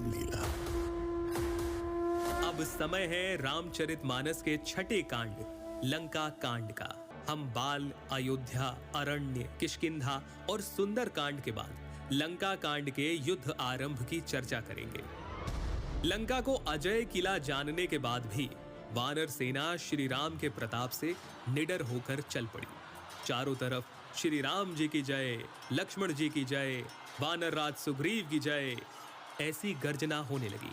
रामलीला। अब समय है रामचरितमानस के छठे कांड लंका कांड का। हम बाल, अयोध्या, अरण्य, किष्किंधा और सुंदर कांड के बाद लंका कांड के युद्ध आरंभ की चर्चा करेंगे। लंका को अजय किला जानने के बाद भी वानर सेना श्री राम के प्रताप से निडर होकर चल पड़ी। चारों तरफ श्री राम जी की जय, लक्ष्मण जी की जय, वानर राज सुग्रीव की जय, ऐसी गर्जना होने लगी।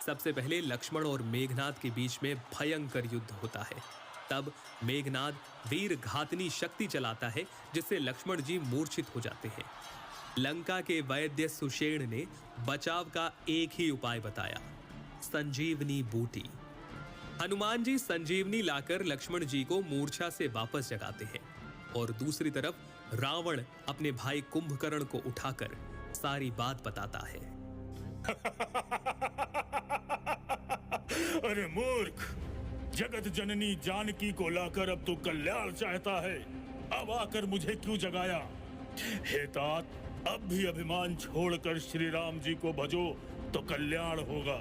सबसे पहले लक्ष्मण और मेघनाद के बीच में भयंकर युद्ध होता है। तब मेघनाद वीर घातनी शक्ति चलाता है जिससे लक्ष्मण जी मूर्छित हो जाते हैं। लंका के वैद्य सुषेण ने बचाव का एक ही उपाय बताया, संजीवनी बूटी। हनुमान जी संजीवनी लाकर लक्ष्मण जी को मूर्छा से वापस जगाते हैं और दूसरी तरफ रावण अपने भाई कुंभकर्ण को उठाकर सारी बात बताता है। अरे मूर्ख, जगत जननी जानकी को लाकर अब तो कल्याण चाहता है, अब आकर मुझे क्यों जगाया? हे तात, अब भी अभिमान छोड़कर श्री राम जी को भजो तो कल्याण होगा।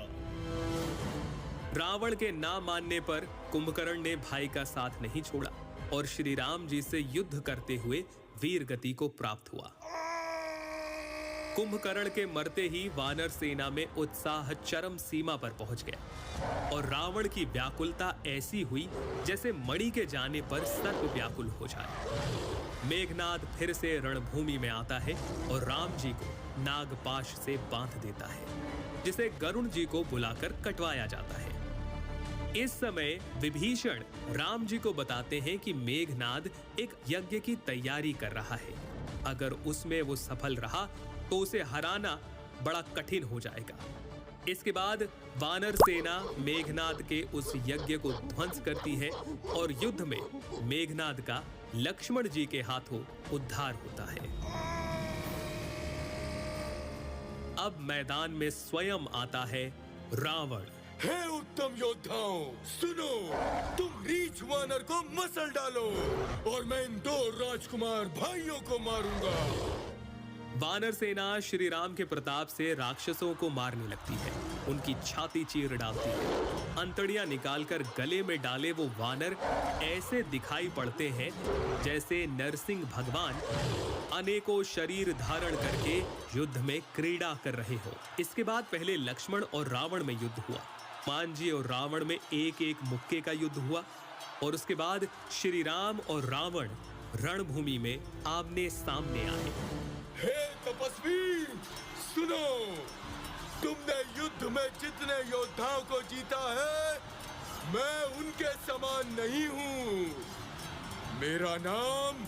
रावण के ना मानने पर कुंभकर्ण ने भाई का साथ नहीं छोड़ा और श्री राम जी से युद्ध करते हुए वीर गति को प्राप्त हुआ। कुंभकर्ण के मरते ही वानर सेना में उत्साह चरम सीमा पर पहुंच गया और रावण की व्याकुलता ऐसी हुई जैसे मणि के जाने पर सर्प व्याकुल हो जाए। मेघनाद फिर से रणभूमि में आता है और राम जी को नागपाश से बांध देता है, जिसे गरुण जी को बुलाकर कटवाया जाता है। इस समय विभीषण राम जी को बताते हैं कि मेघनाद एक यज्ञ की तैयारी कर रहा है। अगर उसमें वो सफल रहा तो उसे हराना बड़ा कठिन हो जाएगा। इसके बाद वानर सेना मेघनाद के उस यज्ञ को ध्वंस करती है और युद्ध में मेघनाद का लक्ष्मण जी के हाथों उद्धार होता है। अब मैदान में स्वयं आता है रावण। हे उत्तम योद्धाओं, सुनो, तुम रीछ वानर को मसल डालो और मैं इन दो राजकुमार भाइयों को मारूंगा। वानर सेना श्री राम के प्रताप से राक्षसों को मारने लगती है, उनकी छाती चीर डालती है। अंतड़ियां निकालकर गले में डाले वो वानर ऐसे दिखाई पड़ते हैं जैसे नरसिंह भगवान अनेकों शरीर धारण करके युद्ध में क्रीड़ा कर रहे हो। इसके बाद पहले लक्ष्मण और रावण में युद्ध हुआ। हनुमान जी और रावण में एक एक मुक्के का युद्ध हुआ और उसके बाद श्री राम और रावण रणभूमि में आमने सामने आए। हे तपस्वी, सुनो, तुमने युद्ध में जितने योद्धाओं को जीता है, मैं उनके समान नहीं हूँ। मेरा नाम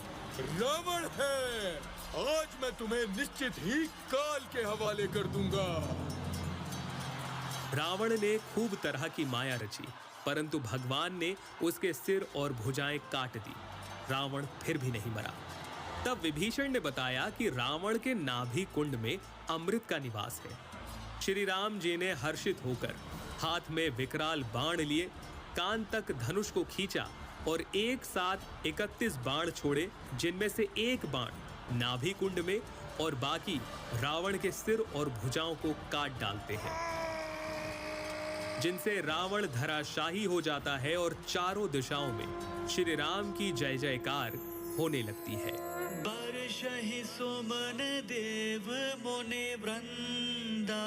रावण है। आज मैं तुम्हें निश्चित ही काल के हवाले कर दूंगा। रावण ने खूब तरह की माया रची, परंतु भगवान ने उसके सिर और भुजाएं काट दी। रावण फिर भी नहीं मरा। तब विभीषण ने बताया कि रावण के नाभि कुंड में अमृत का निवास है। श्री राम जी ने हर्षित होकर हाथ में विकराल बाण लिए, कान तक धनुष को खींचा और एक साथ 31 बाण छोड़े, जिनमें से एक बाण नाभि कुंड में और बाकी रावण के सिर और भुजाओं को काट डालते हैं, जिनसे रावण धराशाही हो जाता है और चारों दिशाओं में श्री राम की जय जयकार होने लगती है। बरसहि सुमन देव मुनि वृंदा,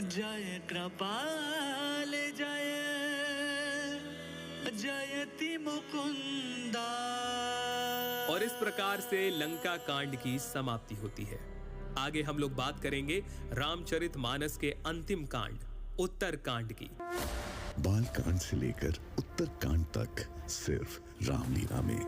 जय कृपाल जय जयति मुकुंदा। और इस प्रकार से लंका कांड की समाप्ति होती है। आगे हम लोग बात करेंगे रामचरितमानस के अंतिम कांड उत्तर कांड की। बाल कांड से लेकर उत्तर कांड तक सिर्फ रामलीला में।